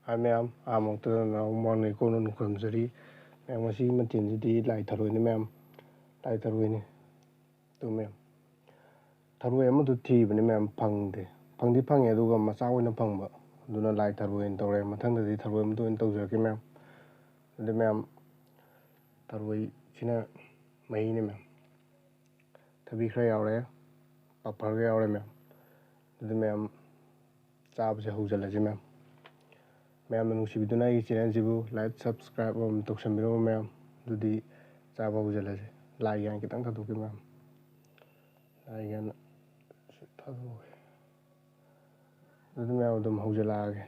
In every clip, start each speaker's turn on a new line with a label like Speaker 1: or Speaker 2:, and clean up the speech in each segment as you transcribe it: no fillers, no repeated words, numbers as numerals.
Speaker 1: ꯍꯥꯏ ꯃꯌꯥꯝ ꯑꯃꯨꯛꯇꯗ ꯃꯥꯡꯅꯩ ꯀꯣꯟꯅ ꯈꯨꯔꯨꯝꯖꯔꯤ ꯃꯌꯥꯝ ꯉꯁꯤꯒꯤ ꯃꯊꯦꯜꯁꯤꯗꯤ ꯂꯥꯏ ꯊꯔꯣꯏꯅꯤ ꯃꯌꯥꯝ ꯂꯥꯏ ꯊꯔꯣꯏꯅꯤ ꯑꯗꯨ ꯃꯌꯥꯝ ꯊꯔꯣꯏ ꯑꯃꯗꯨ ꯊꯤꯕꯅꯤ ꯃꯌꯥꯝ ꯐꯪꯗꯦ ꯐꯪꯗꯤ ꯐꯪꯉꯦ ꯑꯗꯨꯒ ꯃꯆꯥ ꯑꯣꯏꯅ ꯐꯪꯕ ꯑꯗꯨꯅ ꯂꯥꯏ ꯊꯔꯣꯏ ꯑꯣꯏꯅ ꯇꯧꯔꯦ ꯃꯊꯪꯗꯗꯤ ꯊꯔꯣꯏ ꯑꯃꯗ ꯑꯣꯏꯅ ꯇꯧꯖꯔꯛꯀꯦ ꯃꯌꯥꯝ ꯑꯗꯨꯗꯤ ꯃꯌꯥꯝ ꯊꯔꯣꯏꯁꯤꯅ ꯃꯍꯤꯅꯤ ꯃꯌꯥꯝ ꯊꯕꯤ ꯈꯔ ꯌꯥꯎꯔꯦ ꯄꯥꯐꯔꯒ ꯌꯥꯎꯔꯦ ꯃꯌꯥꯝ ꯑꯗꯨꯗꯤ ꯃꯌꯥꯝ ꯆꯥꯕꯁꯦ ꯍꯧꯖꯤꯜꯂꯁꯤ ꯃꯌꯥꯝꯅ ꯅꯨꯡꯁꯤꯕꯤꯗꯨꯅ ꯑꯩꯒꯤ ꯆꯦꯅꯦꯜꯁꯤꯕꯨ ꯂꯥꯏꯛ ꯁꯕꯁꯀ꯭ꯔꯥꯏꯕ ꯑꯃ ꯇꯧꯁꯟꯕꯤꯔꯝꯃꯨ ꯃꯌꯥꯝ ꯑꯗꯨꯗꯤ ꯆꯥꯕ ꯍꯧꯖꯤꯜꯂꯁꯤ ꯂꯥꯏ ꯒ꯭ꯌꯥꯟ ꯈꯤꯇꯪ ꯊꯥꯗꯣꯛꯀꯦ ꯃꯌꯥꯝ ꯂꯥꯏ ꯒ꯭ꯌꯥꯟ ꯊꯥꯗꯣꯛꯑꯒꯦ ꯑꯗꯨꯗꯤ ꯃꯌꯥꯝ ꯑꯗꯨꯝ ꯍꯧꯖꯤꯜꯂꯛꯑꯒꯦ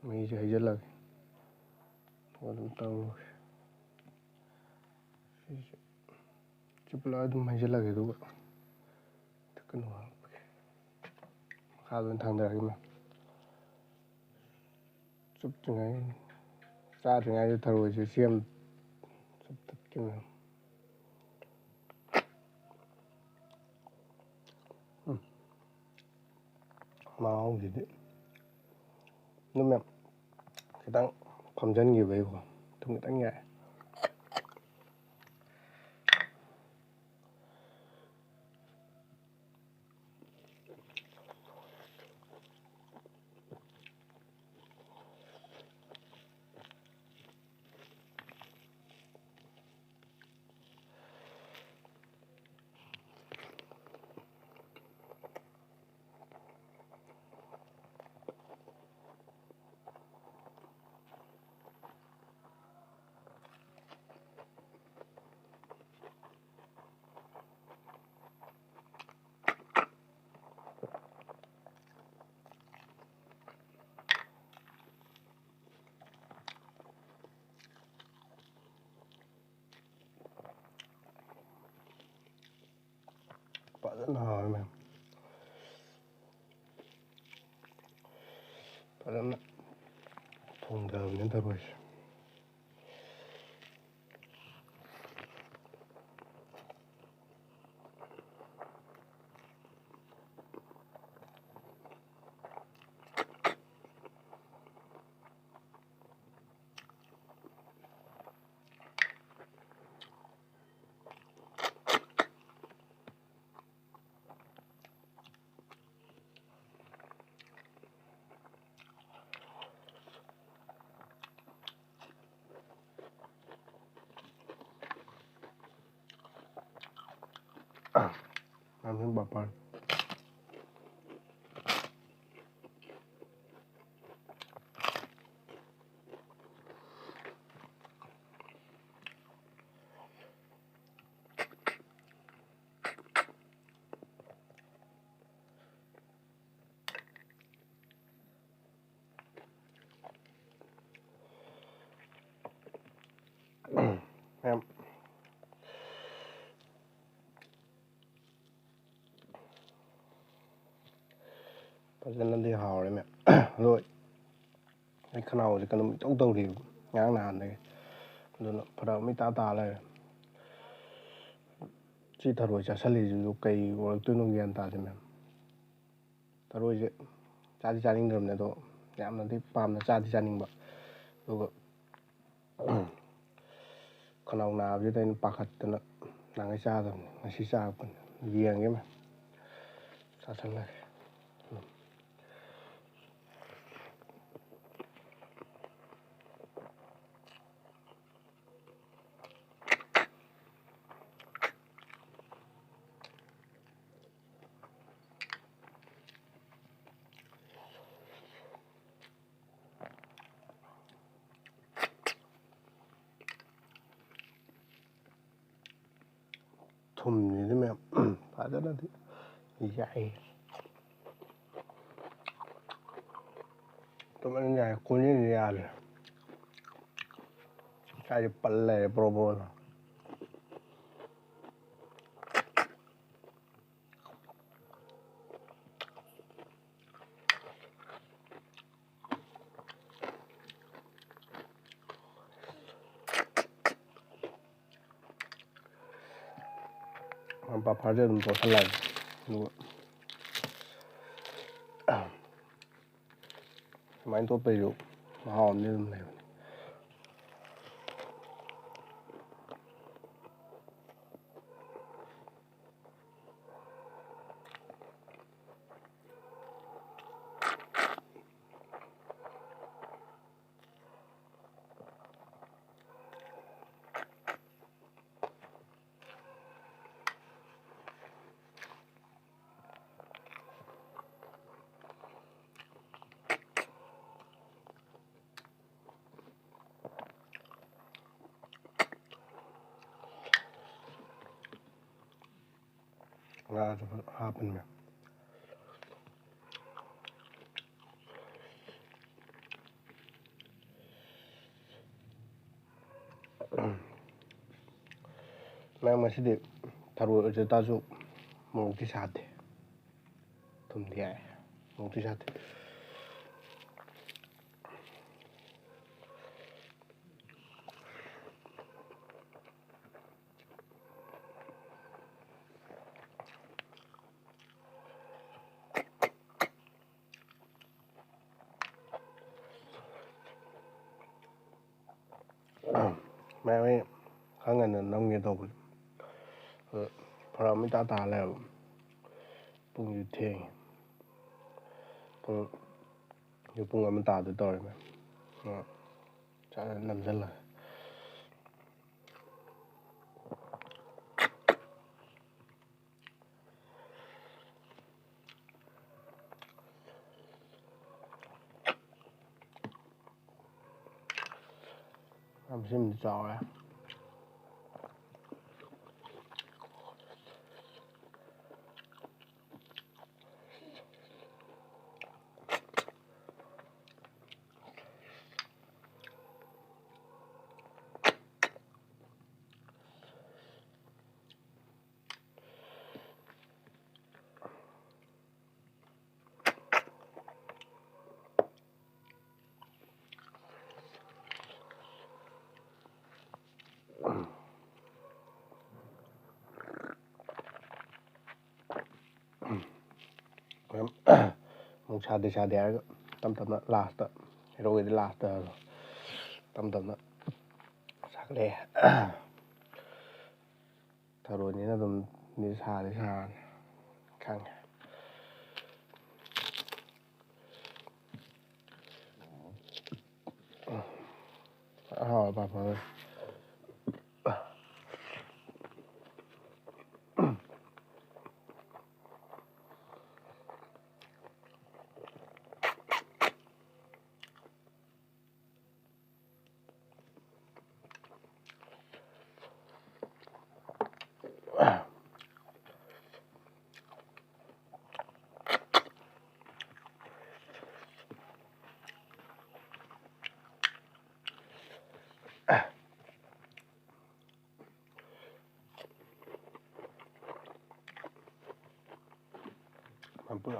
Speaker 1: ꯃꯍꯤꯁꯦ ꯍꯩꯖꯤꯜꯂꯒꯦ ꯑꯗꯨꯝ ꯇꯧꯔꯒꯦ ꯁꯤ ꯄꯨꯂꯞ ꯑꯗꯨꯝ ꯍꯩꯖꯤꯜꯂꯒꯦ ꯑꯗꯨꯒ ꯀꯩꯅꯣ ꯃꯈꯥꯗ ꯑꯣꯏꯅ ꯊꯥꯡꯊꯔꯒꯦ ꯃꯌꯥꯝ ꯆꯨꯞꯇ꯭ꯔꯤꯉꯩ ꯆꯥꯗ꯭ꯔꯤꯉꯩꯗ ꯊꯔꯣꯏꯁꯦ ꯁꯦꯝ ꯆꯨꯞꯇꯠꯀꯦ ꯃꯌꯥꯝ ꯃꯍꯥꯎꯁꯤꯗꯤ ꯑꯗꯨꯝ ꯃꯌꯥꯝ ꯈꯤꯇꯪ ꯐꯝꯖꯤꯟꯈꯤꯕꯩꯀꯣ ꯊꯨꯝ ꯈꯤꯇꯪ ꯌꯥꯛꯑꯦ fazla hame fazla 통닭은 들어있어. Langsung bapak. Em fazla hào mẹ rồi cái khăn thì cần tông tông thì ngang nàn này rồi bắt đầu mới ta lại chỉ thở rồi chả sali rồi cây hoặc tôi nông nghiệp ta thì mẹ thở rồi chứ cha đi cha ninh rồi này đó nhảm là thì farm là cha đi cha ninh bạc rồi khăn nào chứ đây bạc hạt nó nàng cái cha rồi nó xí xa còn giềng cái mà cha sanh này thùng gì đấy mẹ phải rất là dạy tụi mình dạy cuốn như vậy rồi cái bẩn lẻ bro bro bà phải ra một số lần ꯁꯨꯃꯥꯏꯅ ꯇꯣꯠꯄꯩꯁꯨ ꯃꯍꯥꯎ ꯑꯃꯗꯤ ꯑꯗꯨꯝ ꯂꯩꯕꯅꯤ ꯉꯥꯁꯨ ꯍꯥꯞꯄꯅꯤ ꯃꯌꯥꯝ ꯃꯌꯥꯝ ꯉꯁꯤꯗꯤ ꯊꯔꯣꯏ ꯑꯣꯏꯖ ꯇꯥꯔꯁꯨ ꯃꯣꯔꯣꯛꯇꯤ ꯁꯥꯗꯦ ꯊꯨꯝꯗꯤ ꯌꯥꯏ ꯃꯣꯔꯣꯛꯇꯤ ꯁꯥꯗꯦ ꯃꯌꯥꯝ ꯑꯩ ꯈꯔ ꯉꯟꯅ ꯅꯝꯒꯦ ꯇꯧꯕꯅꯤ ꯐꯔꯛ ꯑꯃ ꯏꯇꯥ ꯇꯥ ꯂꯩꯔꯕ ꯄꯨꯡꯁꯨ ꯊꯦꯡꯉꯤ ꯄꯨꯡ ꯑꯃ ꯇꯥꯗꯣꯏ ꯇꯧꯔꯦ ꯃꯌꯥꯝ ꯅꯝꯁꯤꯜꯂꯒ ꯁꯤꯃꯗꯤ ꯆꯥꯎꯔꯦ ꯑꯃꯨꯛ ꯁꯥꯗꯦ ꯍꯥꯏꯔꯒ ꯇꯞ ꯇꯞꯅ ꯂꯥꯁꯇ ꯍꯦꯔꯣꯒꯤꯗꯤ ꯂꯥꯁꯇ ꯇꯞ ꯇꯞꯅ ꯁꯥꯒꯠꯂꯛꯑꯦ ꯊꯔꯣꯏꯅꯤꯅ ꯑꯗꯨꯝ ꯁꯥꯔꯅꯤ ꯈꯪꯉꯦ ꯍꯥꯎ ꯄꯥꯐꯔ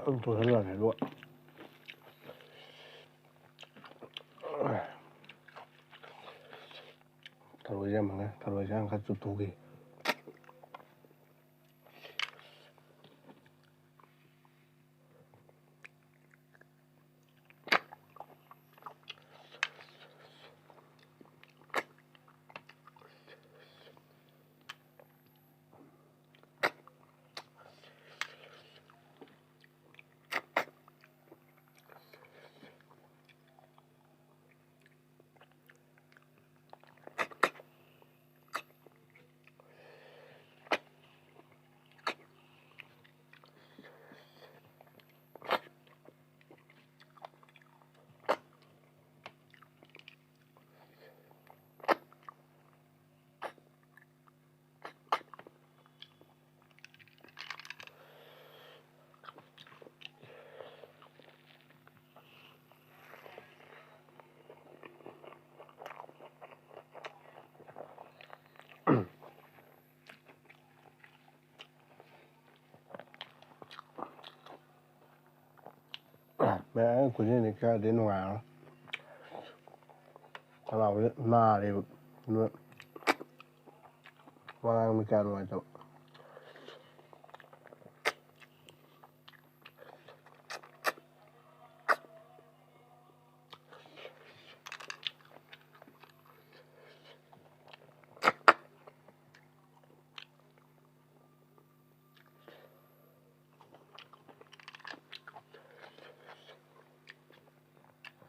Speaker 1: ꯑꯗꯨꯝ ꯇꯣꯏꯍꯜꯂꯅꯤ ꯑꯗꯨꯒ ꯊꯔꯣꯏꯁꯦ ꯑꯃꯒ ꯊꯔꯣꯏꯁꯦ ꯈꯔ ꯆꯨꯞꯊꯣꯛꯈꯤ ꯃꯌꯥꯝ ꯈꯨꯖꯤꯟꯗꯤ ꯈꯔꯗꯤ ꯅꯨꯡꯉꯥꯏꯔꯣꯏ ꯈꯅꯥꯎꯁꯦ ꯅꯥꯔꯦꯕ ꯑꯗꯨꯅ ꯋꯥ ꯉꯥꯡꯕ ꯀꯌꯥ ꯅꯨꯡꯉꯥꯏꯇꯕ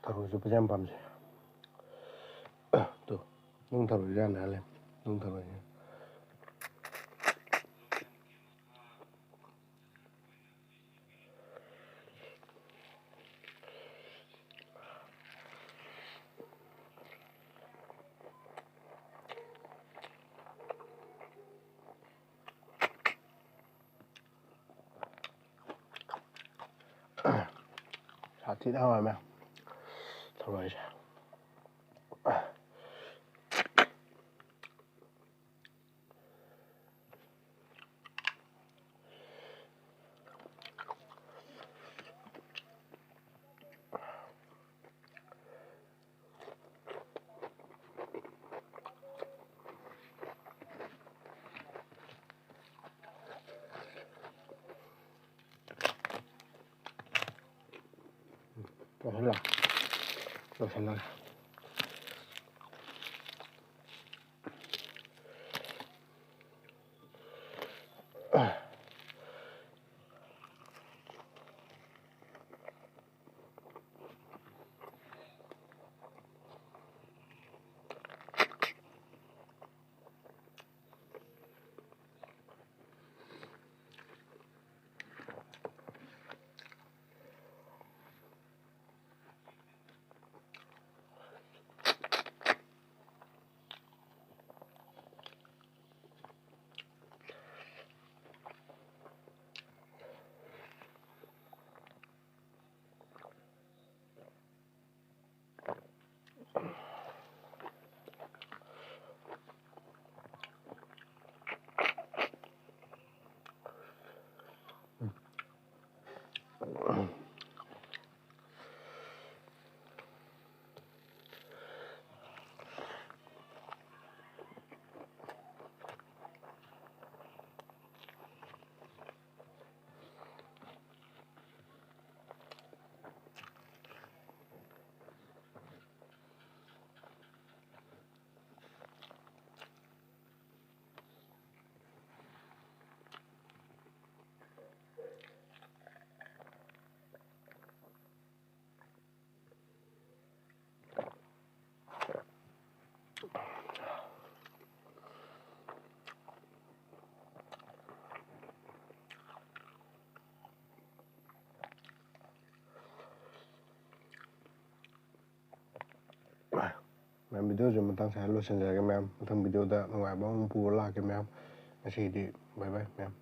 Speaker 1: ꯊꯔꯣꯏꯁꯨ ꯐꯖꯅ ꯌꯥꯝ ꯄꯥꯝꯖꯩ ꯇꯨ ꯅꯨꯡ ꯊꯔꯣꯏꯁꯨ ꯌꯥꯝ ꯅꯥꯜꯂꯦ ꯅꯨꯡ ꯊꯔꯣꯏꯁꯦ 사티나 하면 들어가야지. 넣어라. 넣어라. ꯃꯌꯥꯝ ꯚꯤꯗꯤꯑꯣꯁꯦ ꯃꯇꯥꯡ ꯁ꯭ꯋꯥꯏꯗ ꯂꯣꯏꯁꯤꯟꯖꯔꯒꯦ ꯃꯌꯥꯝ ꯃꯊꯪ ꯚꯤꯗꯤꯑꯣꯗ ꯅꯨꯡꯉꯥꯏꯕ ꯑꯃ ꯄꯨꯔ ꯂꯥꯛꯀꯦ ꯃꯌꯥꯝ ꯉꯁꯤꯒꯤꯗꯤ ꯕꯥꯏ ꯕꯥꯏ ꯃꯌꯥꯝ